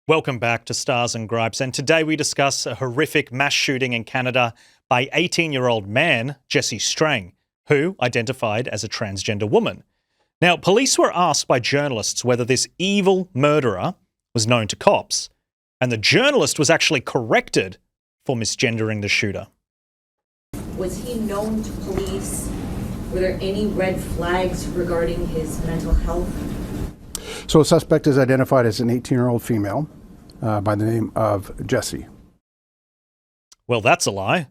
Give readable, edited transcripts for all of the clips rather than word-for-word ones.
Welcome back to Stars and Gripes, and today we discuss a horrific mass shooting in Canada by 18-year-old man, Jesse Strang, who identified as a transgender woman. Now, police were asked by journalists whether this evil murderer was known to cops, and the journalist was actually corrected for misgendering the shooter. Was he known to police? Were there any red flags regarding his mental health? So a suspect is identified as an 18-year-old female by the name of Jessie. Well, that's a lie.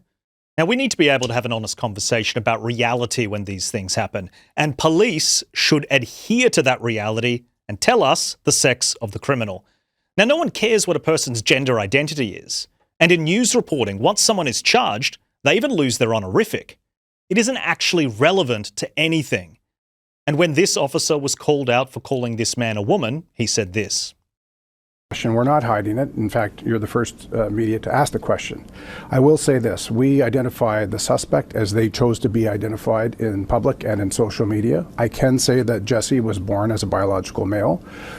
Now, we need to be able to have an honest conversation about reality when these things happen, and police should adhere to that reality and tell us the sex of the criminal. Now, no one cares what a person's gender identity is, and in news reporting, once someone is charged, they even lose their honorific. It isn't actually relevant to anything. And when this officer was called out for calling this man a woman, he said this. We're not hiding it. In fact, you're the first media to ask the question. I will say this. We identified the suspect as they chose to be identified in public and in social media. I can say that Jesse was born as a biological male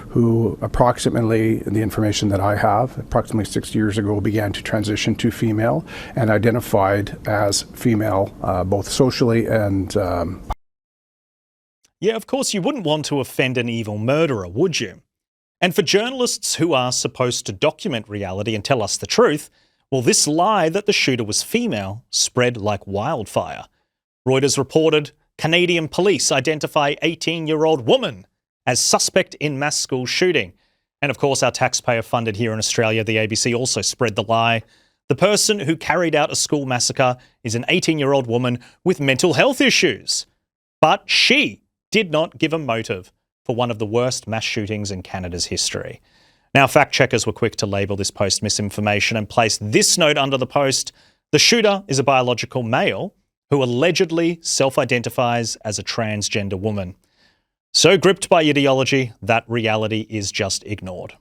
who approximately, the information that I have, approximately 6 years ago began to transition to female and identified as female both socially and Yeah, of course, you wouldn't want to offend an evil murderer, would you? And for journalists who are supposed to document reality and tell us the truth, well, this lie that the shooter was female spread like wildfire. Reuters reported Canadian police identify 18-year-old woman as suspect in mass school shooting. And of course, our taxpayer-funded here in Australia, the ABC, also spread the lie. The person who carried out a school massacre is an 18-year-old woman with mental health issues. But she did not give a motive for one of the worst mass shootings in Canada's history. Now, fact checkers were quick to label this post misinformation and placed this note under the post: the shooter is a biological male who allegedly self-identifies as a transgender woman. So gripped by ideology, that reality is just ignored.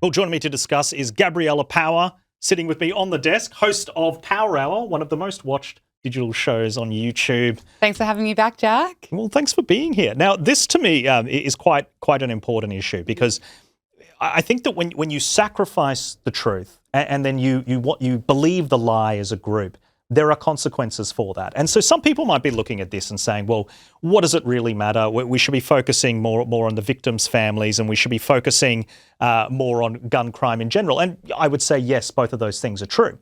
Well, joining me to discuss is Gabriella Power, sitting with me on the desk, host of Power Hour, one of the most watched digital shows on YouTube. Thanks for having me back, Jack. Well, thanks for being here. Now, this to me is quite an important issue, because I think that when you sacrifice the truth and then you believe the lie as a group, there are consequences for that. And so some people might be looking at this and saying, well, what does it really matter? We should be focusing more on the victims' families, and we should be focusing more on gun crime in general. And I would say, yes, both of those things are true.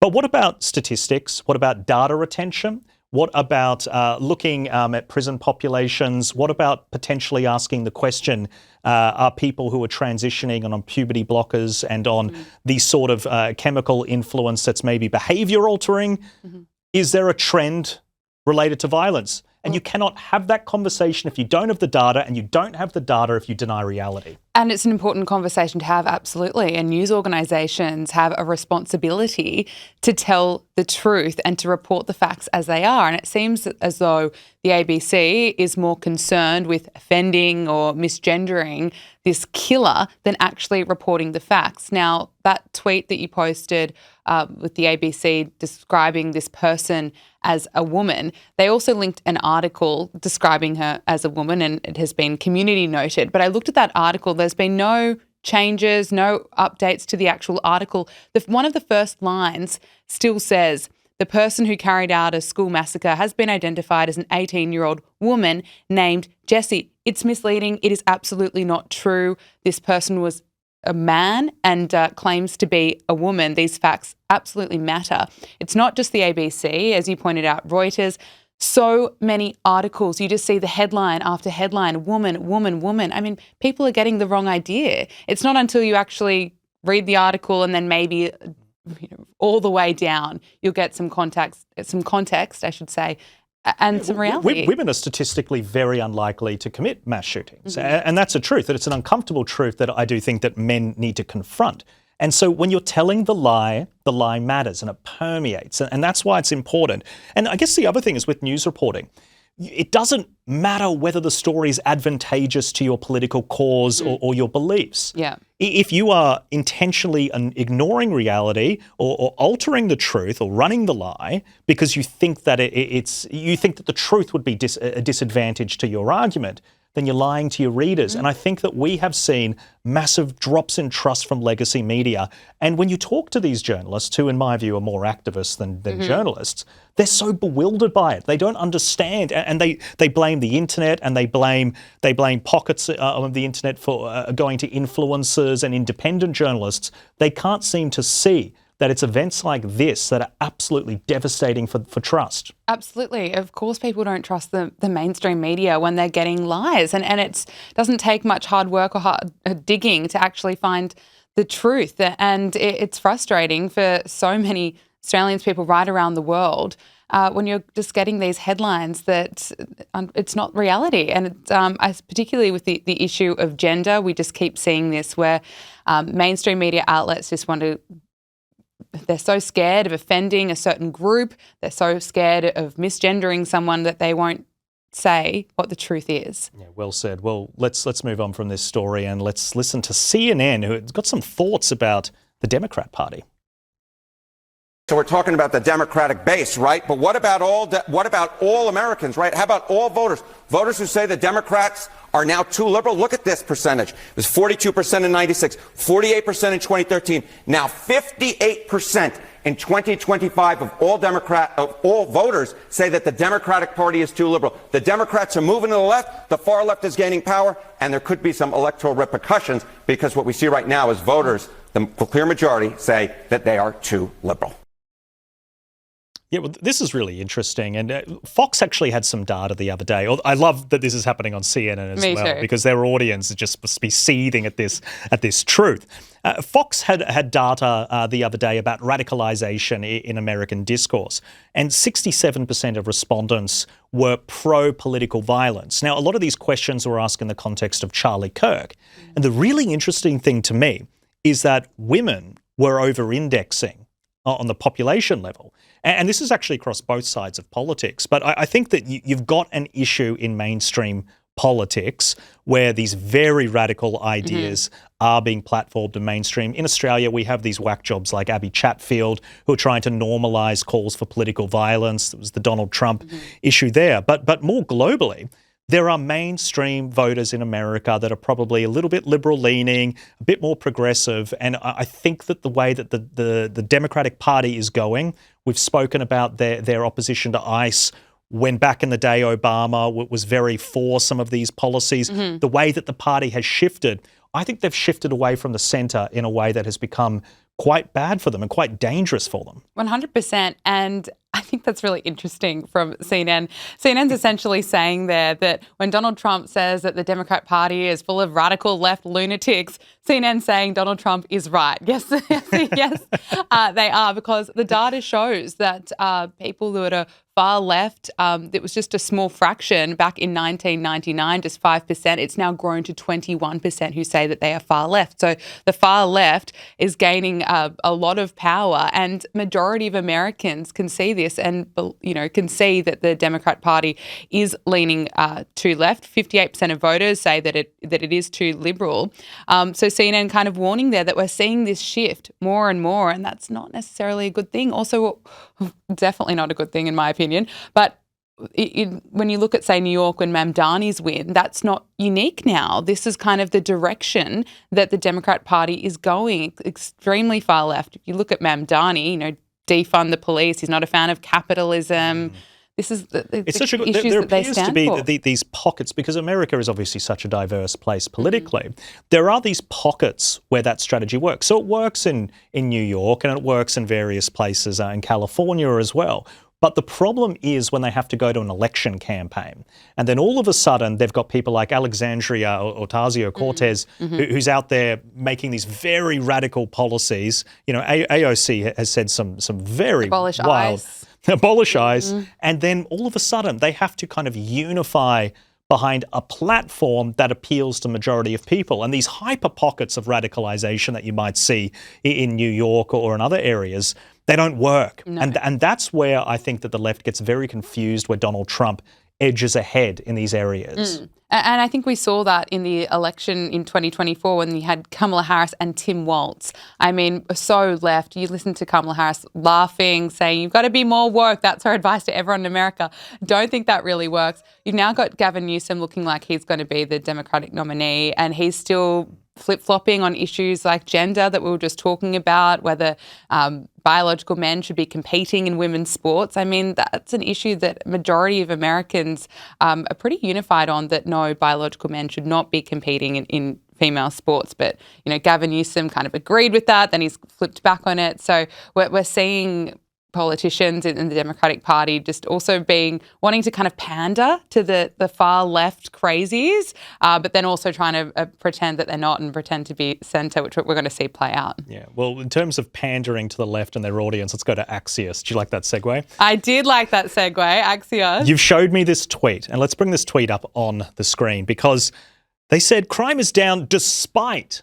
But what about statistics? What about data retention? What about looking at prison populations? What about potentially asking the question, are people who are transitioning and on puberty blockers and on these sort of chemical influence that's maybe behavior altering? Is there a trend related to violence? And you cannot have that conversation if you don't have the data, and you don't have the data if you deny reality. And it's an important conversation to have, absolutely. And news organisations have a responsibility to tell the truth and to report the facts as they are. And it seems as though the ABC is more concerned with offending or misgendering this killer than actually reporting the facts. Now, that tweet that you posted with the ABC describing this person as a woman, they also linked an article describing her as a woman, and it has been community noted. But I looked at that article. There's been no changes, no updates to the actual article. One of the first lines still says, the person who carried out a school massacre has been identified as an 18-year-old woman named Jessie. It's misleading. It is absolutely not true. This person was a man and claims to be a woman. These facts absolutely matter. It's not just the ABC, as you pointed out, Reuters. So many articles. You just see the headline after headline, woman, woman, woman. I mean, people are getting the wrong idea. It's not until you actually read the article and then maybe all the way down, you'll get some context, I should say, and some reality. Women are statistically very unlikely to commit mass shootings. And that's a truth, that it's an uncomfortable truth that I do think that men need to confront. And so when you're telling the lie matters and it permeates. And that's why it's important. And I guess the other thing is with news reporting, it doesn't matter whether the story is advantageous to your political cause or your beliefs. Yeah. If you are intentionally ignoring reality or altering the truth or running the lie because you think that you think that the truth would be a disadvantage to your argument, then you're lying to your readers. And I think that we have seen massive drops in trust from legacy media. And when you talk to these journalists, who in my view are more activists than journalists, they're so bewildered by it. They don't understand, and they blame the internet, and they blame pockets of the internet for going to influencers and independent journalists. They can't seem to see that it's events like this that are absolutely devastating for trust. Absolutely. Of course, people don't trust the mainstream media when they're getting lies. And it doesn't take much hard work or hard digging to actually find the truth. And it's frustrating for so many Australians, people right around the world, when you're just getting these headlines that it's not reality. And particularly with the issue of gender, we just keep seeing this where mainstream media outlets just want to, they're so scared of offending a certain group, they're so scared of misgendering someone that they won't say what the truth is. Yeah, well said. Well, let's move on from this story and let's listen to CNN, who's got some thoughts about the Democrat Party. So we're talking about the Democratic base, right? But what about all Americans, right? How about all voters? Voters who say the Democrats are now too liberal. Look at this percentage. It was 42% in 96, 48% in 2013, now 58% in 2025 of all voters say that the Democratic Party is too liberal. The Democrats are moving to the left, the far left is gaining power, and there could be some electoral repercussions because what we see right now is voters, the clear majority, say that they are too liberal. Yeah, well, this is really interesting. And Fox actually had some data the other day. I love that this is happening on CNN as well, because their audience is just supposed to be seething at this truth. Fox had data the other day about radicalization in American discourse, and 67% of respondents were pro-political violence. Now, a lot of these questions were asked in the context of Charlie Kirk. And the really interesting thing to me is that women were over-indexing on the population level. And this is actually across both sides of politics. But I think that you've got an issue in mainstream politics where these very radical ideas are being platformed in mainstream. In Australia, we have these whack jobs like Abby Chatfield who are trying to normalise calls for political violence. There was the Donald Trump issue there. But more globally, there are mainstream voters in America that are probably a little bit liberal-leaning, a bit more progressive, and I think that the way that the Democratic Party is going, we've spoken about their opposition to ICE, when back in the day Obama was very for some of these policies. The way that the party has shifted, I think they've shifted away from the centre in a way that has become quite bad for them and quite dangerous for them. 100%. And I think that's really interesting from CNN. CNN's essentially saying there that when Donald Trump says that the Democrat Party is full of radical left lunatics, CNN's saying Donald Trump is right. Yes, yes, they are, because the data shows that people who are far left, it was just a small fraction back in 1999, just 5%. It's now grown to 21% who say that they are far left. So the far left is gaining a lot of power, and majority of Americans can see this and, you know, can see that the Democrat Party is leaning too left. 58% of voters say that it is too liberal. So CNN kind of warning there that we're seeing this shift more and more, and that's not necessarily a good thing. Also, definitely not a good thing in my opinion. But when you look at, say, New York, when Mamdani's win, that's not unique now. This is kind of the direction that the Democrat Party is going, extremely far left. If you look at Mamdani, you know, defund the police, he's not a fan of capitalism. This is it's such a good, issues there that they appears to stand be for. these pockets, because America is obviously such a diverse place politically. There are these pockets where that strategy works. So it works in New York, and it works in various places in California as well. But the problem is when they have to go to an election campaign, and then all of a sudden they've got people like Alexandria Ocasio-Cortez who's out there making these very radical policies. You know, AOC has said some very Abolish wild... ICE. Abolish ICE. And then all of a sudden they have to kind of unify behind a platform that appeals to the majority of people. And these hyper pockets of radicalization that you might see in New York or in other areas, they don't work. No. And that's where I think that the left gets very confused, where Donald Trump edges ahead in these areas. And I think we saw that in the election in 2024 when you had Kamala Harris and Tim Walz. I mean, so left. You listen to Kamala Harris laughing, saying, you've got to be more woke. That's her advice to everyone in America. Don't think that really works. You've now got Gavin Newsom looking like he's going to be the Democratic nominee, and he's still flip-flopping on issues like gender that we were just talking about, whether biological men should be competing in women's sports. I mean, that's an issue that majority of Americans are pretty unified on, that no, biological men should not be competing in female sports. But, you know, Gavin Newsom kind of agreed with that, then he's flipped back on it. So we're seeing politicians in the Democratic Party just also wanting to kind of pander to the far left crazies, but then also trying to pretend that they're not and pretend to be centre, which we're going to see play out. Yeah, well, in terms of pandering to the left and their audience, let's go to Axios. Do you like that segue? I did like that segue, Axios. You've showed me this tweet, and let's bring this tweet up on the screen, because they said crime is down despite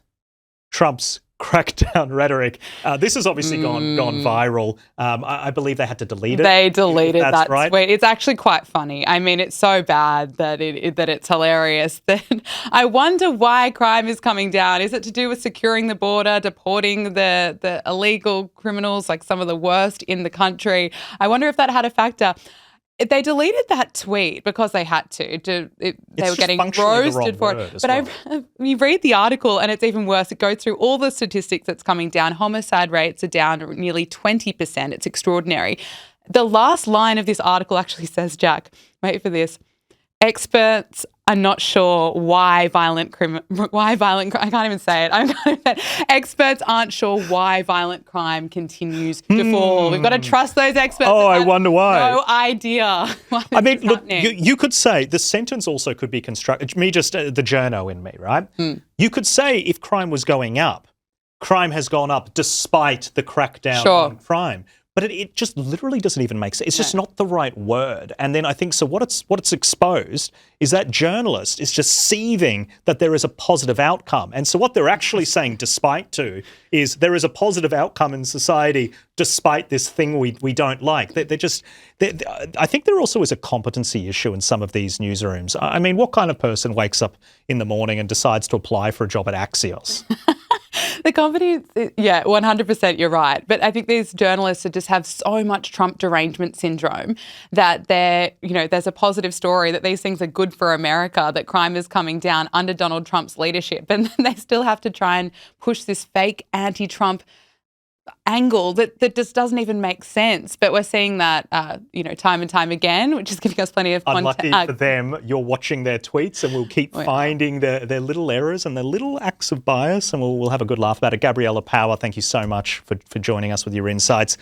Trump's crackdown rhetoric. This has obviously gone viral. I believe they had to delete it. They deleted that right. tweet. It's actually quite funny. I mean, it's so bad that it's hilarious. Then I wonder why crime is coming down. Is it to do with securing the border, deporting the illegal criminals, like some of the worst in the country? I wonder if that had a factor. They deleted that tweet because they had to. They were getting roasted for it. But you read the article and it's even worse. It goes through all the statistics that's coming down. Homicide rates are down nearly 20%. It's extraordinary. The last line of this article actually says, Jack, wait for this, experts are not sure why violent crime. I can't even say it. Experts aren't sure why violent crime continues to fall. We've got to trust those experts. Oh, I wonder why. No idea. I mean, look, you could say the sentence also could be constructed. Me, just the journo in me, right? You could say if crime was going up, crime has gone up despite the crackdown on crime. But it just literally doesn't even make sense. It's just not the right word. And then I think, so what it's exposed is that journalist is just seething that there is a positive outcome. And so what they're actually saying despite to is there is a positive outcome in society despite this thing we don't like. I think there also is a competency issue in some of these newsrooms. I mean, what kind of person wakes up in the morning and decides to apply for a job at Axios? The company, yeah, 100% you're right. But I think these journalists just have so much Trump derangement syndrome that there's a positive story that these things are good for America, that crime is coming down under Donald Trump's leadership. And then they still have to try and push this fake anti-Trump angle that just doesn't even make sense. But we're seeing that, time and time again, which is giving us plenty of content. Unlucky for them, you're watching their tweets, and we'll keep finding their little errors and their little acts of bias, and we'll have a good laugh about it. Gabriella Power, thank you so much for joining us with your insights.